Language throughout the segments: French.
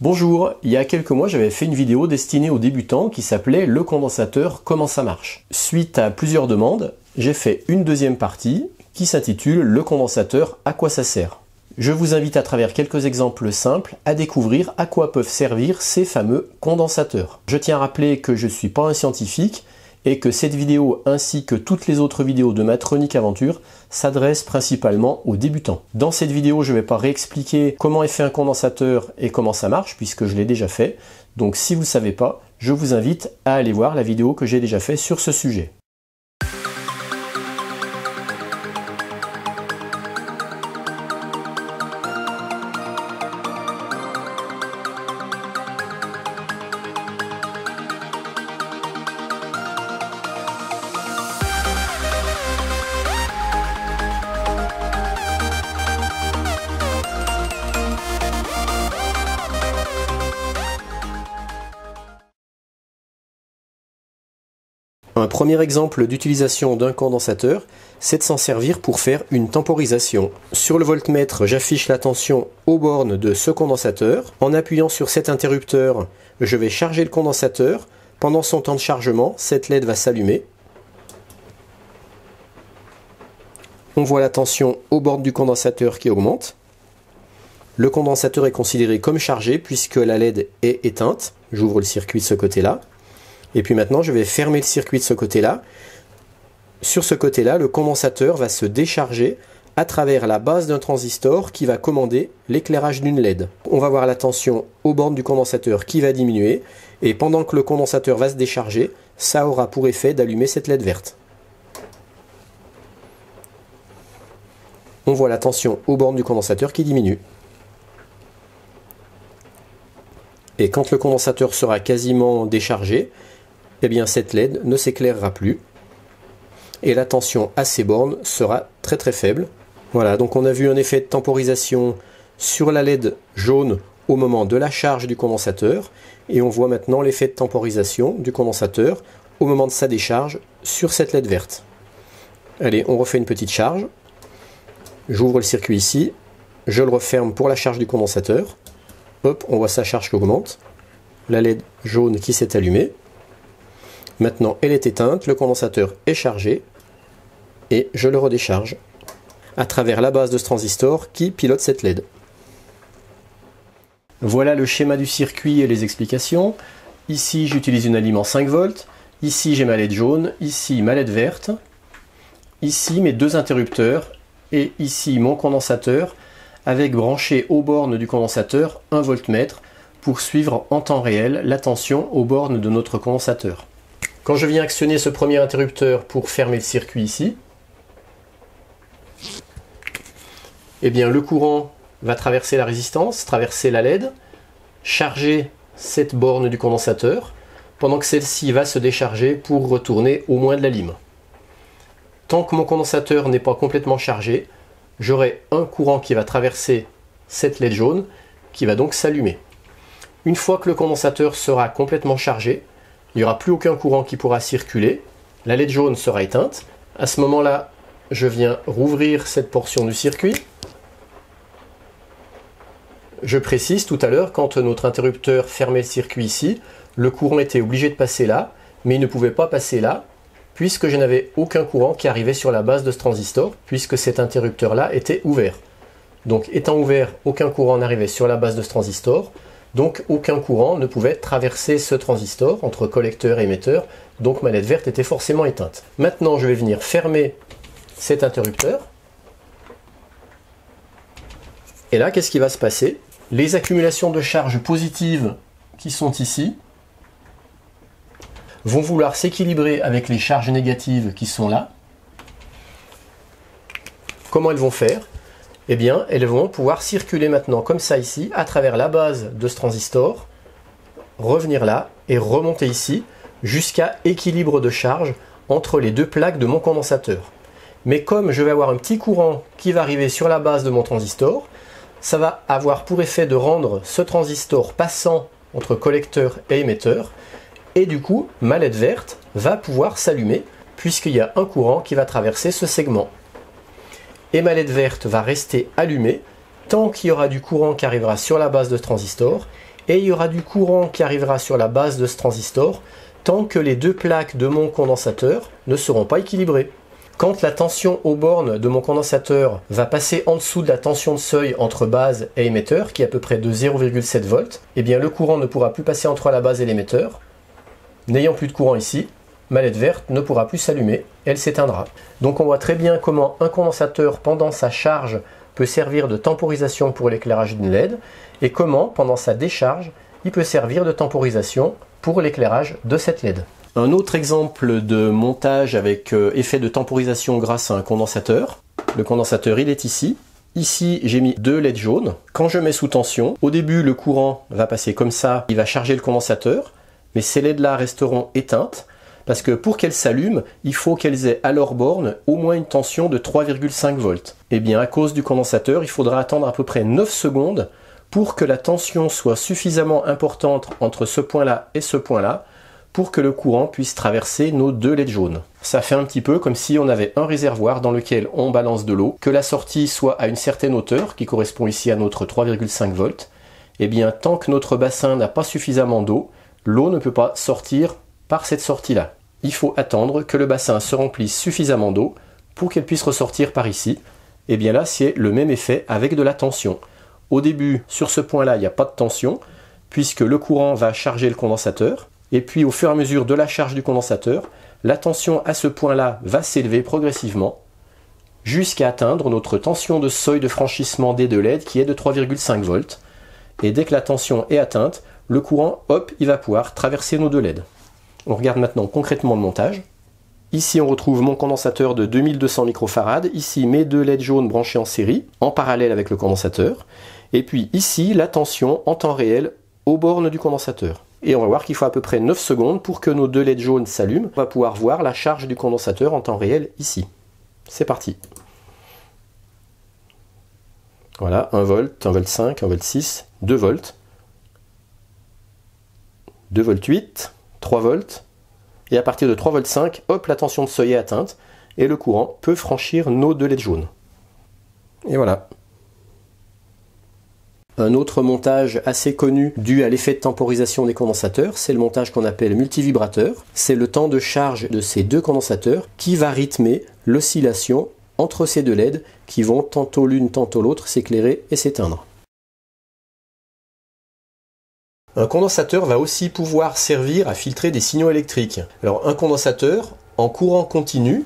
Bonjour, il y a quelques mois j'avais fait une vidéo destinée aux débutants qui s'appelait Le condensateur, comment ça marche. Suite à plusieurs demandes, j'ai fait une deuxième partie qui s'intitule Le condensateur, à quoi ça sert. Je vous invite à travers quelques exemples simples à découvrir à quoi peuvent servir ces fameux condensateurs. Je tiens à rappeler que je ne suis pas un scientifique et que cette vidéo ainsi que toutes les autres vidéos de Matronic Aventure s'adressent principalement aux débutants. Dans cette vidéo, je ne vais pas réexpliquer comment est fait un condensateur et comment ça marche puisque je l'ai déjà fait. Donc si vous ne savez pas, je vous invite à aller voir la vidéo que j'ai déjà faite sur ce sujet. Un premier exemple d'utilisation d'un condensateur, c'est de s'en servir pour faire une temporisation. Sur le voltmètre, j'affiche la tension aux bornes de ce condensateur. En appuyant sur cet interrupteur, je vais charger le condensateur. Pendant son temps de chargement, cette LED va s'allumer. On voit la tension aux bornes du condensateur qui augmente. Le condensateur est considéré comme chargé puisque la LED est éteinte. J'ouvre le circuit de ce côté-là. Et puis maintenant, je vais fermer le circuit de ce côté-là. Sur ce côté-là, le condensateur va se décharger à travers la base d'un transistor qui va commander l'éclairage d'une LED. On va voir la tension aux bornes du condensateur qui va diminuer. Et pendant que le condensateur va se décharger, ça aura pour effet d'allumer cette LED verte. On voit la tension aux bornes du condensateur qui diminue. Et quand le condensateur sera quasiment déchargé, eh bien cette LED ne s'éclairera plus et la tension à ces bornes sera très très faible. Voilà, donc on a vu un effet de temporisation sur la LED jaune au moment de la charge du condensateur et on voit maintenant l'effet de temporisation du condensateur au moment de sa décharge sur cette LED verte. Allez, on refait une petite charge. J'ouvre le circuit ici, je le referme pour la charge du condensateur. Hop, on voit sa charge qui augmente. La LED jaune qui s'est allumée. Maintenant, elle est éteinte, le condensateur est chargé et je le redécharge à travers la base de ce transistor qui pilote cette LED. Voilà le schéma du circuit et les explications. Ici, j'utilise une aliment 5 volts. Ici, j'ai ma LED jaune. Ici, ma LED verte. Ici, mes deux interrupteurs. Et ici, mon condensateur avec branché aux bornes du condensateur un voltmètre pour suivre en temps réel la tension aux bornes de notre condensateur. Quand je viens actionner ce premier interrupteur pour fermer le circuit ici, eh bien le courant va traverser la résistance, traverser la LED, charger cette borne du condensateur, pendant que celle-ci va se décharger pour retourner au moins de la lime. Tant que mon condensateur n'est pas complètement chargé, j'aurai un courant qui va traverser cette LED jaune, qui va donc s'allumer. Une fois que le condensateur sera complètement chargé, il n'y aura plus aucun courant qui pourra circuler. La LED jaune sera éteinte. À ce moment-là, je viens rouvrir cette portion du circuit. Je précise tout à l'heure, quand notre interrupteur fermait le circuit ici, le courant était obligé de passer là, mais il ne pouvait pas passer là, puisque je n'avais aucun courant qui arrivait sur la base de ce transistor, puisque cet interrupteur-là était ouvert. Donc étant ouvert, aucun courant n'arrivait sur la base de ce transistor, donc aucun courant ne pouvait traverser ce transistor entre collecteur et émetteur, donc ma LED verte était forcément éteinte. Maintenant je vais venir fermer cet interrupteur. Et là, qu'est-ce qui va se passer? Les accumulations de charges positives qui sont ici vont vouloir s'équilibrer avec les charges négatives qui sont là. Comment elles vont faire? Eh bien, elles vont pouvoir circuler maintenant comme ça ici, à travers la base de ce transistor, revenir là et remonter ici, jusqu'à équilibre de charge entre les deux plaques de mon condensateur. Mais comme je vais avoir un petit courant qui va arriver sur la base de mon transistor, ça va avoir pour effet de rendre ce transistor passant entre collecteur et émetteur, et du coup, ma LED verte va pouvoir s'allumer, puisqu'il y a un courant qui va traverser ce segment. Et ma LED verte va rester allumée tant qu'il y aura du courant qui arrivera sur la base de ce transistor et il y aura du courant qui arrivera sur la base de ce transistor tant que les deux plaques de mon condensateur ne seront pas équilibrées. Quand la tension aux bornes de mon condensateur va passer en dessous de la tension de seuil entre base et émetteur, qui est à peu près de 0,7 volts, eh bien le courant ne pourra plus passer entre la base et l'émetteur. N'ayant plus de courant ici, ma LED verte ne pourra plus s'allumer, elle s'éteindra. Donc on voit très bien comment un condensateur pendant sa charge peut servir de temporisation pour l'éclairage d'une LED, et comment pendant sa décharge, il peut servir de temporisation pour l'éclairage de cette LED. Un autre exemple de montage avec effet de temporisation grâce à un condensateur. Le condensateur il est ici. Ici j'ai mis deux LED jaunes. Quand je mets sous tension, au début le courant va passer comme ça, il va charger le condensateur, mais ces LED là resteront éteintes parce que pour qu'elles s'allument, il faut qu'elles aient à leur borne au moins une tension de 3,5 volts. Et bien à cause du condensateur, il faudra attendre à peu près 9 secondes pour que la tension soit suffisamment importante entre ce point-là et ce point-là pour que le courant puisse traverser nos deux LED jaunes. Ça fait un petit peu comme si on avait un réservoir dans lequel on balance de l'eau, que la sortie soit à une certaine hauteur, qui correspond ici à notre 3,5 volts. Et bien tant que notre bassin n'a pas suffisamment d'eau, l'eau ne peut pas sortir par cette sortie-là. Il faut attendre que le bassin se remplisse suffisamment d'eau pour qu'elle puisse ressortir par ici. Et bien là, c'est le même effet avec de la tension. Au début, sur ce point-là, il n'y a pas de tension, puisque le courant va charger le condensateur. Et puis au fur et à mesure de la charge du condensateur, la tension à ce point-là va s'élever progressivement jusqu'à atteindre notre tension de seuil de franchissement des deux LED qui est de 3,5 volts. Et dès que la tension est atteinte, le courant, hop, il va pouvoir traverser nos deux LED. On regarde maintenant concrètement le montage. Ici on retrouve mon condensateur de 2200 microfarad, ici mes deux LED jaunes branchés en série, en parallèle avec le condensateur. Et puis ici la tension en temps réel aux bornes du condensateur. Et on va voir qu'il faut à peu près 9 secondes pour que nos deux LED jaunes s'allument. On va pouvoir voir la charge du condensateur en temps réel ici. C'est parti. Voilà, 1 volt, 1 volt 5, 1 volt 6, 2 volts. 2 volts 8, 3 volts. Et à partir de 3 volts 5, hop, la tension de seuil est atteinte. Et le courant peut franchir nos deux LED jaunes. Et voilà. Un autre montage assez connu dû à l'effet de temporisation des condensateurs, c'est le montage qu'on appelle multivibrateur. C'est le temps de charge de ces deux condensateurs qui va rythmer l'oscillation entre ces deux LED qui vont tantôt l'une tantôt l'autre s'éclairer et s'éteindre. Un condensateur va aussi pouvoir servir à filtrer des signaux électriques. Alors un condensateur, en courant continu,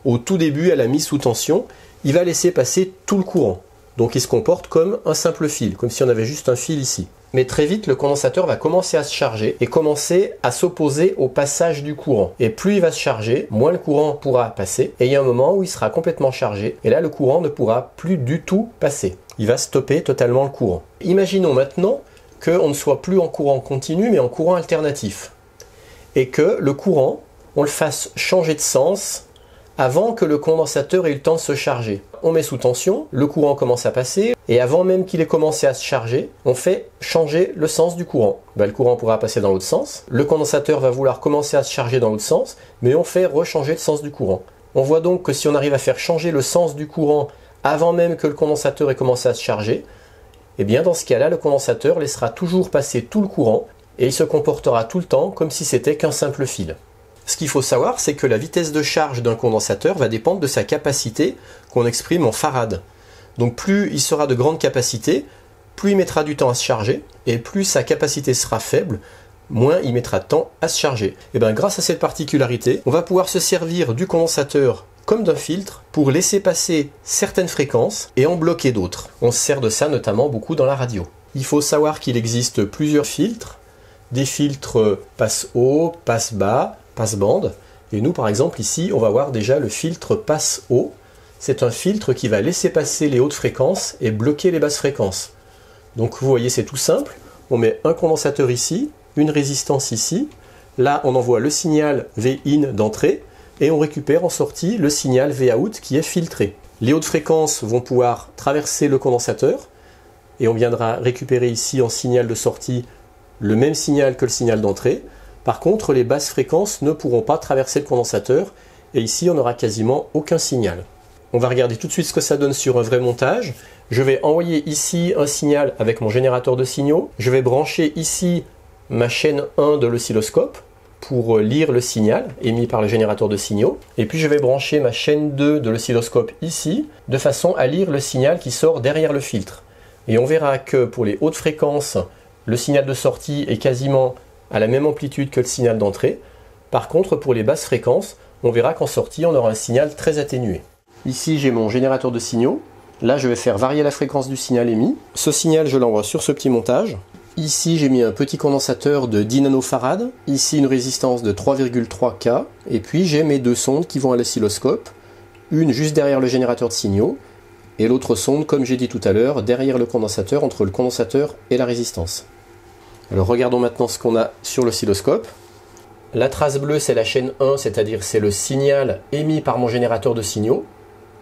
au tout début à la mise sous tension, il va laisser passer tout le courant. Donc il se comporte comme un simple fil, comme si on avait juste un fil ici. Mais très vite, le condensateur va commencer à se charger et commencer à s'opposer au passage du courant. Et plus il va se charger, moins le courant pourra passer. Et il y a un moment où il sera complètement chargé. Et là, le courant ne pourra plus du tout passer. Il va stopper totalement le courant. Imaginons maintenant qu'on ne soit plus en courant continu, mais en courant alternatif. Et que le courant, on le fasse changer de sens avant que le condensateur ait eu le temps de se charger. On met sous tension, le courant commence à passer, et avant même qu'il ait commencé à se charger, on fait changer le sens du courant. Le courant pourra passer dans l'autre sens, le condensateur va vouloir commencer à se charger dans l'autre sens, mais on fait rechanger le sens du courant. On voit donc que si on arrive à faire changer le sens du courant avant même que le condensateur ait commencé à se charger, et bien dans ce cas-là, le condensateur laissera toujours passer tout le courant, et il se comportera tout le temps comme si c'était qu'un simple fil. Ce qu'il faut savoir, c'est que la vitesse de charge d'un condensateur va dépendre de sa capacité qu'on exprime en farad. Donc plus il sera de grande capacité, plus il mettra du temps à se charger, et plus sa capacité sera faible, moins il mettra de temps à se charger. Et bien grâce à cette particularité, on va pouvoir se servir du condensateur comme d'un filtre pour laisser passer certaines fréquences et en bloquer d'autres. On se sert de ça notamment beaucoup dans la radio. Il faut savoir qu'il existe plusieurs filtres, des filtres passe-haut, passe-bas, passe-bande. Et nous, par exemple, ici, on va voir déjà le filtre passe-haut. C'est un filtre qui va laisser passer les hautes fréquences et bloquer les basses fréquences. Donc vous voyez, c'est tout simple. On met un condensateur ici, une résistance ici. Là, on envoie le signal V-in d'entrée et on récupère en sortie le signal V-out qui est filtré. Les hautes fréquences vont pouvoir traverser le condensateur et on viendra récupérer ici en signal de sortie le même signal que le signal d'entrée. Par contre, les basses fréquences ne pourront pas traverser le condensateur et ici on n'aura quasiment aucun signal. On va regarder tout de suite ce que ça donne sur un vrai montage. Je vais envoyer ici un signal avec mon générateur de signaux. Je vais brancher ici ma chaîne 1 de l'oscilloscope pour lire le signal émis par le générateur de signaux. Et puis je vais brancher ma chaîne 2 de l'oscilloscope ici, de façon à lire le signal qui sort derrière le filtre. Et on verra que pour les hautes fréquences, le signal de sortie est quasiment à la même amplitude que le signal d'entrée. Par contre, pour les basses fréquences, on verra qu'en sortie, on aura un signal très atténué. Ici, j'ai mon générateur de signaux. Là, je vais faire varier la fréquence du signal émis. Ce signal, je l'envoie sur ce petit montage. Ici, j'ai mis un petit condensateur de 10 nanofarad. Ici, une résistance de 3,3 K. Et puis, j'ai mes deux sondes qui vont à l'oscilloscope. Une juste derrière le générateur de signaux. Et l'autre sonde, comme j'ai dit tout à l'heure, derrière le condensateur, entre le condensateur et la résistance. Alors, regardons maintenant ce qu'on a sur l'oscilloscope. La trace bleue, c'est la chaîne 1, c'est-à-dire c'est le signal émis par mon générateur de signaux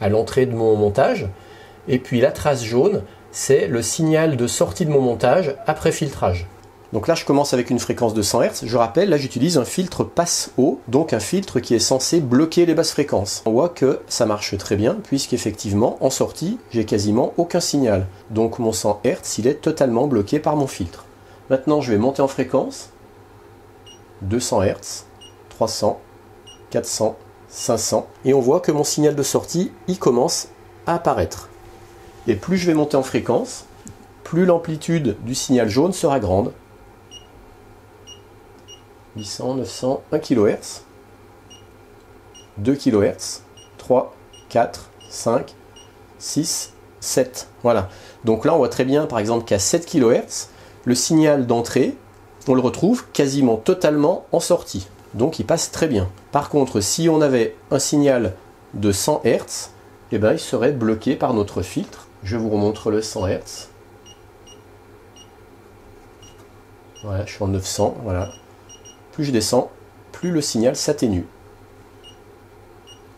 à l'entrée de mon montage. Et puis la trace jaune, c'est le signal de sortie de mon montage après filtrage. Donc là, je commence avec une fréquence de 100 Hz. Je rappelle, là, j'utilise un filtre passe-haut, donc un filtre qui est censé bloquer les basses fréquences. On voit que ça marche très bien, puisqu'effectivement, en sortie, j'ai quasiment aucun signal. Donc mon 100 Hz, il est totalement bloqué par mon filtre. Maintenant, je vais monter en fréquence. 200 Hz, 300, 400, 500. Et on voit que mon signal de sortie, il commence à apparaître. Et plus je vais monter en fréquence, plus l'amplitude du signal jaune sera grande. 800, 900, 1 kHz, 2 kHz, 3, 4, 5, 6, 7. Voilà. Donc là, on voit très bien, par exemple, qu'à 7 kHz, le signal d'entrée, on le retrouve quasiment totalement en sortie. Donc il passe très bien. Par contre, si on avait un signal de 100 Hz, eh ben, il serait bloqué par notre filtre. Je vous remontre le 100 Hz. Voilà, je suis en 900. Voilà. Plus je descends, plus le signal s'atténue.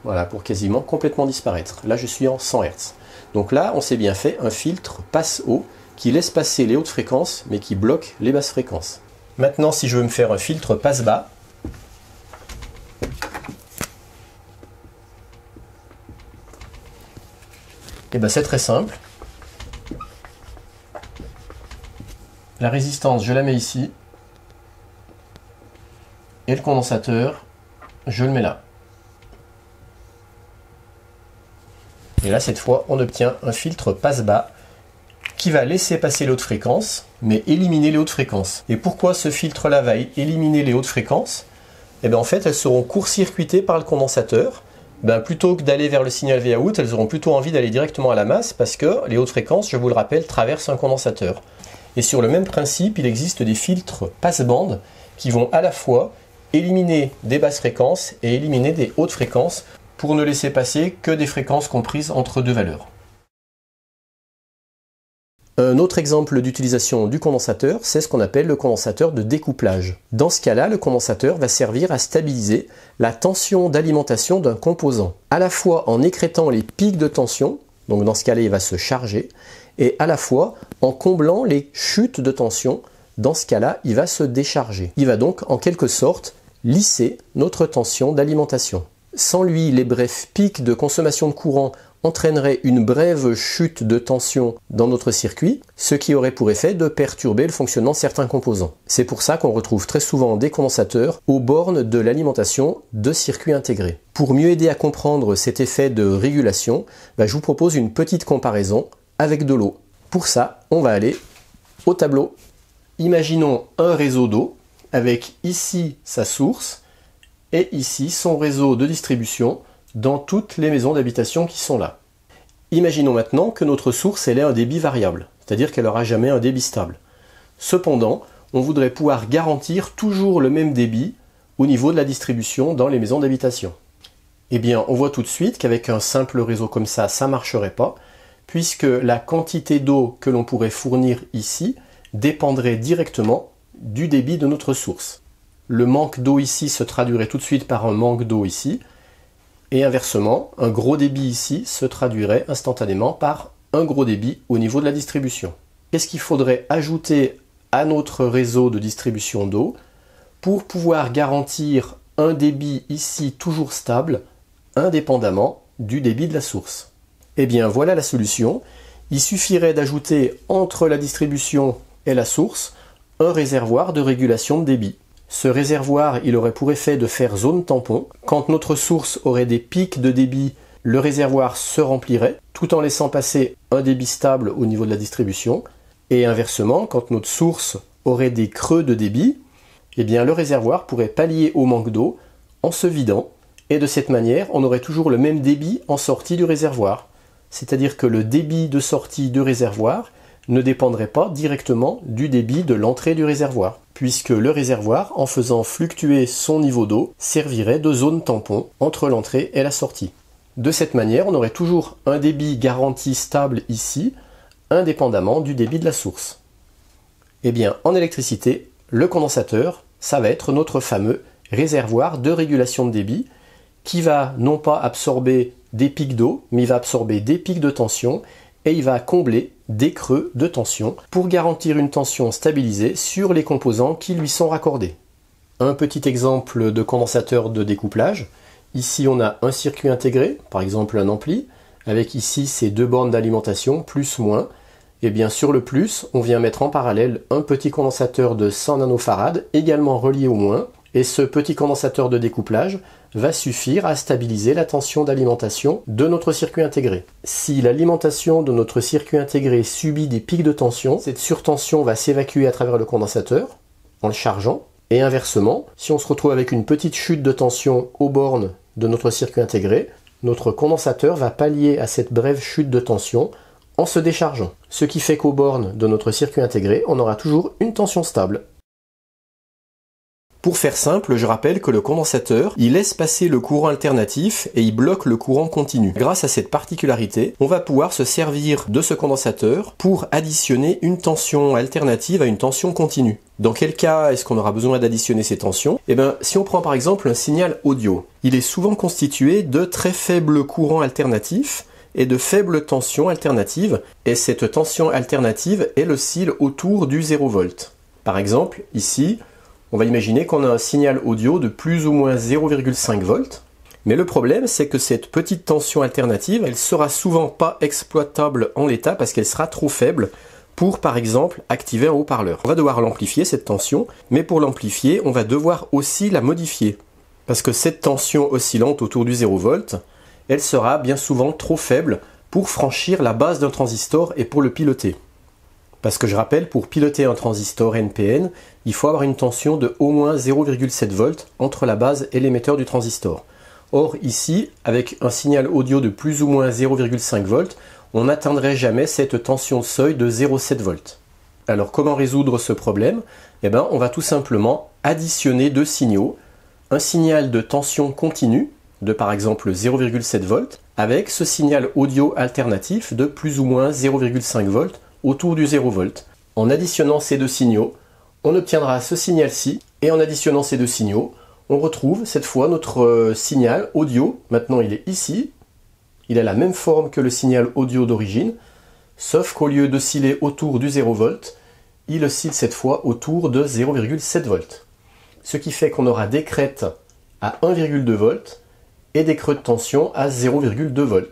Voilà, pour quasiment complètement disparaître. Là, je suis en 100 Hz. Donc là, on s'est bien fait un filtre passe-haut qui laisse passer les hautes fréquences, mais qui bloque les basses fréquences. Maintenant, si je veux me faire un filtre passe-bas, et ben c'est très simple. La résistance, je la mets ici. Et le condensateur, je le mets là. Et là, cette fois, on obtient un filtre passe-bas qui va laisser passer les hautes fréquences, mais éliminer les hautes fréquences. Et pourquoi ce filtre-là va éliminer les hautes fréquences? Eh bien, en fait, elles seront court-circuitées par le condensateur. Plutôt que d'aller vers le signal Vout, elles auront plutôt envie d'aller directement à la masse parce que les hautes fréquences, je vous le rappelle, traversent un condensateur. Et sur le même principe, il existe des filtres passe-bande qui vont à la fois éliminer des basses fréquences et éliminer des hautes fréquences pour ne laisser passer que des fréquences comprises entre deux valeurs. Un autre exemple d'utilisation du condensateur, c'est ce qu'on appelle le condensateur de découplage. Dans ce cas-là, le condensateur va servir à stabiliser la tension d'alimentation d'un composant, à la fois en écrêtant les pics de tension, donc dans ce cas-là, il va se charger, et à la fois en comblant les chutes de tension, dans ce cas-là, il va se décharger. Il va donc en quelque sorte lisser notre tension d'alimentation. Sans lui, les brefs pics de consommation de courant entraînerait une brève chute de tension dans notre circuit, ce qui aurait pour effet de perturber le fonctionnement de certains composants. C'est pour ça qu'on retrouve très souvent des condensateurs aux bornes de l'alimentation de circuits intégrés. Pour mieux aider à comprendre cet effet de régulation, je vous propose une petite comparaison avec de l'eau. Pour ça, on va aller au tableau. Imaginons un réseau d'eau avec ici sa source et ici son réseau de distribution dans toutes les maisons d'habitation qui sont là. Imaginons maintenant que notre source elle ait un débit variable, c'est-à-dire qu'elle n'aura jamais un débit stable. Cependant, on voudrait pouvoir garantir toujours le même débit au niveau de la distribution dans les maisons d'habitation. Eh bien, on voit tout de suite qu'avec un simple réseau comme ça ne marcherait pas, puisque la quantité d'eau que l'on pourrait fournir ici dépendrait directement du débit de notre source. Le manque d'eau ici se traduirait tout de suite par un manque d'eau ici, et inversement, un gros débit ici se traduirait instantanément par un gros débit au niveau de la distribution. Qu'est-ce qu'il faudrait ajouter à notre réseau de distribution d'eau pour pouvoir garantir un débit ici toujours stable, indépendamment du débit de la source? Eh bien voilà la solution. il suffirait d'ajouter entre la distribution et la source un réservoir de régulation de débit. Ce réservoir, il aurait pour effet de faire zone tampon. Quand notre source aurait des pics de débit, le réservoir se remplirait, tout en laissant passer un débit stable au niveau de la distribution. Et inversement, quand notre source aurait des creux de débit, eh bien le réservoir pourrait pallier au manque d'eau en se vidant. Et de cette manière, on aurait toujours le même débit en sortie du réservoir. C'est-à-dire que le débit de sortie du réservoir ne dépendrait pas directement du débit de l'entrée du réservoir, puisque le réservoir, en faisant fluctuer son niveau d'eau, servirait de zone tampon entre l'entrée et la sortie. De cette manière, on aurait toujours un débit garanti stable ici, indépendamment du débit de la source. Eh bien, en électricité, le condensateur, ça va être notre fameux réservoir de régulation de débit, qui va non pas absorber des pics d'eau, mais il va absorber des pics de tension, et il va combler des creux de tension pour garantir une tension stabilisée sur les composants qui lui sont raccordés. Un petit exemple de condensateur de découplage. Ici on a un circuit intégré, par exemple un ampli, avec ici ces deux bornes d'alimentation, plus-moins. Et bien sur le plus, on vient mettre en parallèle un petit condensateur de 100 nanofarad, également relié au moins, et ce petit condensateur de découplage va suffire à stabiliser la tension d'alimentation de notre circuit intégré. Si l'alimentation de notre circuit intégré subit des pics de tension, cette surtension va s'évacuer à travers le condensateur en le chargeant, et inversement, si on se retrouve avec une petite chute de tension aux bornes de notre circuit intégré, notre condensateur va pallier à cette brève chute de tension en se déchargeant. Ce qui fait qu'aux bornes de notre circuit intégré, on aura toujours une tension stable. Pour faire simple, je rappelle que le condensateur, il laisse passer le courant alternatif et il bloque le courant continu. Grâce à cette particularité, on va pouvoir se servir de ce condensateur pour additionner une tension alternative à une tension continue. Dans quel cas est-ce qu'on aura besoin d'additionner ces tensions? Eh bien, si on prend par exemple un signal audio, il est souvent constitué de très faibles courants alternatifs et de faibles tensions alternatives, et cette tension alternative, elle oscille autour du 0 V. Par exemple, ici, on va imaginer qu'on a un signal audio de plus ou moins 0,5 V, mais le problème c'est que cette petite tension alternative, elle sera souvent pas exploitable en l'état parce qu'elle sera trop faible pour par exemple activer un haut-parleur. On va devoir l'amplifier cette tension, mais pour l'amplifier, on va devoir aussi la modifier. Parce que cette tension oscillante autour du 0 V, elle sera bien souvent trop faible pour franchir la base d'un transistor et pour le piloter. Parce que je rappelle, pour piloter un transistor NPN, il faut avoir une tension de au moins 0,7 V entre la base et l'émetteur du transistor. Or ici, avec un signal audio de plus ou moins 0,5 V, on n'atteindrait jamais cette tension seuil de 0,7 V. Alors comment résoudre ce problème? Eh bien, on va tout simplement additionner deux signaux, un signal de tension continue, de par exemple 0,7 V, avec ce signal audio alternatif de plus ou moins 0,5 V autour du 0 V. En additionnant ces deux signaux, on obtiendra ce signal-ci, et en additionnant ces deux signaux, on retrouve cette fois notre signal audio. Maintenant il est ici, il a la même forme que le signal audio d'origine, sauf qu'au lieu d'osciller autour du 0 V, il oscille cette fois autour de 0,7 V. Ce qui fait qu'on aura des crêtes à 1,2 V et des creux de tension à 0,2 V.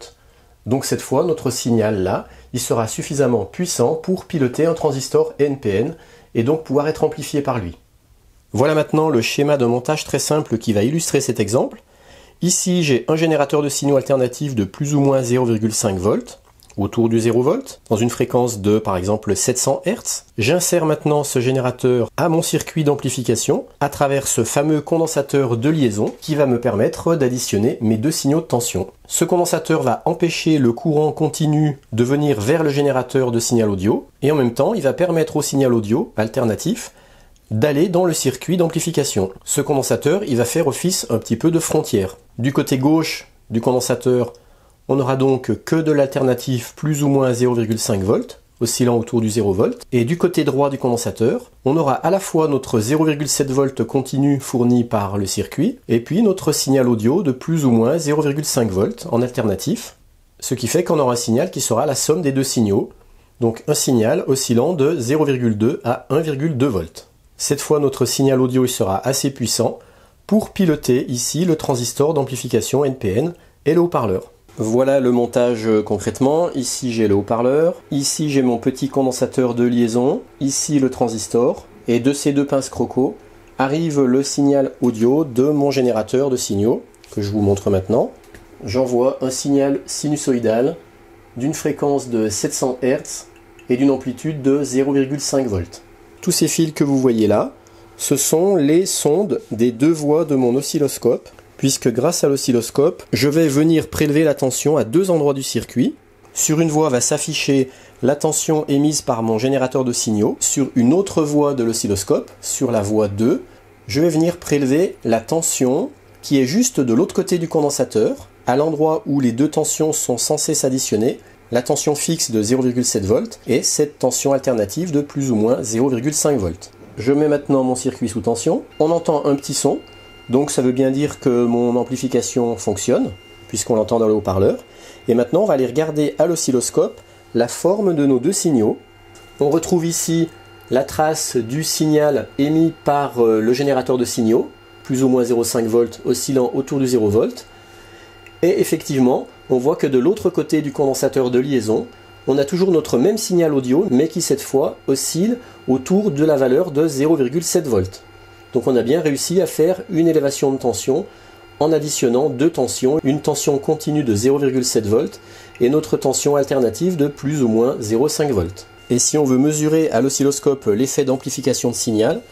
Donc cette fois, notre signal là, il sera suffisamment puissant pour piloter un transistor NPN et donc pouvoir être amplifié par lui. Voilà maintenant le schéma de montage très simple qui va illustrer cet exemple. Ici, j'ai un générateur de signaux alternatifs de plus ou moins 0,5 V, autour du 0 V, dans une fréquence de par exemple 700 Hz. J'insère maintenant ce générateur à mon circuit d'amplification à travers ce fameux condensateur de liaison qui va me permettre d'additionner mes deux signaux de tension. Ce condensateur va empêcher le courant continu de venir vers le générateur de signal audio et en même temps il va permettre au signal audio alternatif d'aller dans le circuit d'amplification. Ce condensateur, il va faire office un petit peu de frontière. Du côté gauche du condensateur, on n'aura donc que de l'alternatif plus ou moins 0,5 V, oscillant autour du 0 V. Et du côté droit du condensateur, on aura à la fois notre 0,7 V continu fourni par le circuit, et puis notre signal audio de plus ou moins 0,5 V en alternatif, ce qui fait qu'on aura un signal qui sera la somme des deux signaux, donc un signal oscillant de 0,2 à 1,2 V. Cette fois, notre signal audio il sera assez puissant pour piloter ici le transistor d'amplification NPN et le haut-parleur. Voilà le montage concrètement. Ici j'ai le haut-parleur, ici j'ai mon petit condensateur de liaison, ici le transistor, et de ces deux pinces croco arrive le signal audio de mon générateur de signaux, que je vous montre maintenant. J'envoie un signal sinusoïdal d'une fréquence de 700 Hz et d'une amplitude de 0,5 volts. Tous ces fils que vous voyez là, ce sont les sondes des deux voies de mon oscilloscope, puisque grâce à l'oscilloscope, je vais venir prélever la tension à deux endroits du circuit. Sur une voie va s'afficher la tension émise par mon générateur de signaux. Sur une autre voie de l'oscilloscope, sur la voie 2, je vais venir prélever la tension qui est juste de l'autre côté du condensateur, à l'endroit où les deux tensions sont censées s'additionner, la tension fixe de 0,7 volts et cette tension alternative de plus ou moins 0,5 volts. Je mets maintenant mon circuit sous tension. On entend un petit son, donc ça veut bien dire que mon amplification fonctionne, puisqu'on l'entend dans le haut-parleur. Et maintenant, on va aller regarder à l'oscilloscope la forme de nos deux signaux. On retrouve ici la trace du signal émis par le générateur de signaux, plus ou moins 0,5 volts, oscillant autour du 0 volt. Et effectivement, on voit que de l'autre côté du condensateur de liaison, on a toujours notre même signal audio, mais qui cette fois oscille autour de la valeur de 0,7 volts. Donc on a bien réussi à faire une élévation de tension en additionnant deux tensions, une tension continue de 0,7 volts et notre tension alternative de plus ou moins 0,5 volts. Et si on veut mesurer à l'oscilloscope l'effet d'amplification de signal,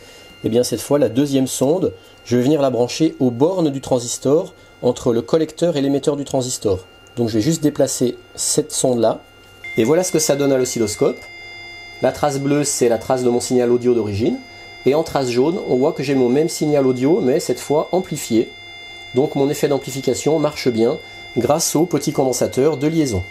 eh bien cette fois la deuxième sonde, je vais venir la brancher aux bornes du transistor entre le collecteur et l'émetteur du transistor. Donc je vais juste déplacer cette sonde là. Et voilà ce que ça donne à l'oscilloscope. La trace bleue, c'est la trace de mon signal audio d'origine. Et en trace jaune, on voit que j'ai mon même signal audio, mais cette fois amplifié. Donc mon effet d'amplification marche bien grâce au petit condensateur de liaison.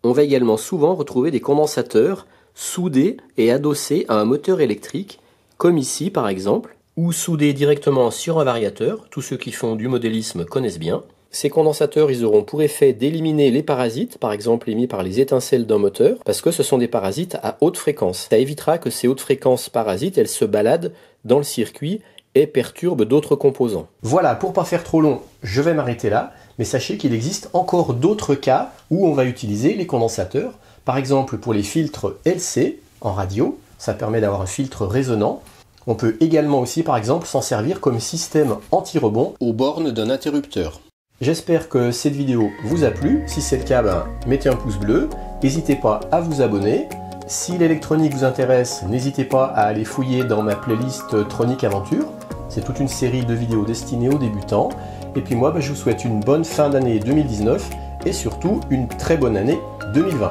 On va également souvent retrouver des condensateurs soudés et adossés à un moteur électrique, comme ici par exemple, ou soudés directement sur un variateur. Tous ceux qui font du modélisme connaissent bien. Ces condensateurs, ils auront pour effet d'éliminer les parasites, par exemple émis par les étincelles d'un moteur, parce que ce sont des parasites à haute fréquence. Ça évitera que ces hautes fréquences parasites, elles se baladent dans le circuit et perturbent d'autres composants. Voilà, pour pas faire trop long, je vais m'arrêter là, mais sachez qu'il existe encore d'autres cas où on va utiliser les condensateurs, par exemple pour les filtres LC en radio, ça permet d'avoir un filtre résonant. On peut également aussi, par exemple, s'en servir comme système anti-rebond aux bornes d'un interrupteur. J'espère que cette vidéo vous a plu. Si c'est le cas, mettez un pouce bleu. N'hésitez pas à vous abonner. Si l'électronique vous intéresse, n'hésitez pas à aller fouiller dans ma playlist Tronic Aventure. C'est toute une série de vidéos destinées aux débutants. Et puis moi, je vous souhaite une bonne fin d'année 2019 et surtout une très bonne année 2020.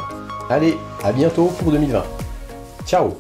Allez, à bientôt pour 2020. Ciao!